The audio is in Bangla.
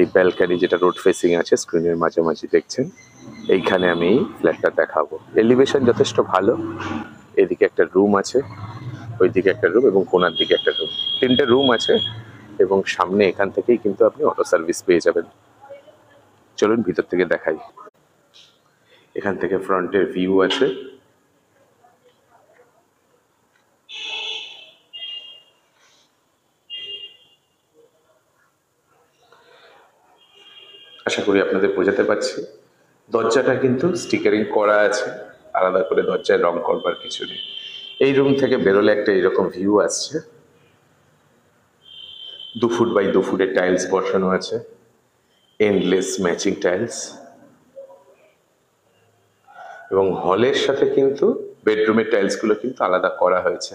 এই ব্যালকানি যেটা রোড ফেসিং আছে, স্ক্রিনের মাঝামাঝি দেখছেন, এইখানে আমি ফ্ল্যাটটা দেখাবো। এলিভেশন যথেষ্ট ভালো। এদিকে একটা রুম আছে, ওইদিকে একটা রুম এবং কোনার দিকে একটা রুম, 3টে রুম আছে এবং সামনে এখান থেকেই কিন্তু আপনি অটো সার্ভিস পেয়ে যাবেন। চলুন ভিতর থেকে দেখাই। এখান থেকে ফ্রন্টের ভিউ আছে। আশা করি আপনাদের বোঝাতে পারছি। দরজাটা কিন্তু স্টিকারিং করা আছে, আলাদা করে দরজায় রং করবার কিছু নেই। এই রুম থেকে বেরোলে একটা এরকম ভিউ আসছে। 2 ফুট বাই 2 ফুটের টাইলস বসানো আছে, এন্ডলেস ম্যাচিং টাইলস, এবং হলের সাথে কিন্তু বেডরুমের টাইলসগুলো কিন্তু আলাদা করা হয়েছে।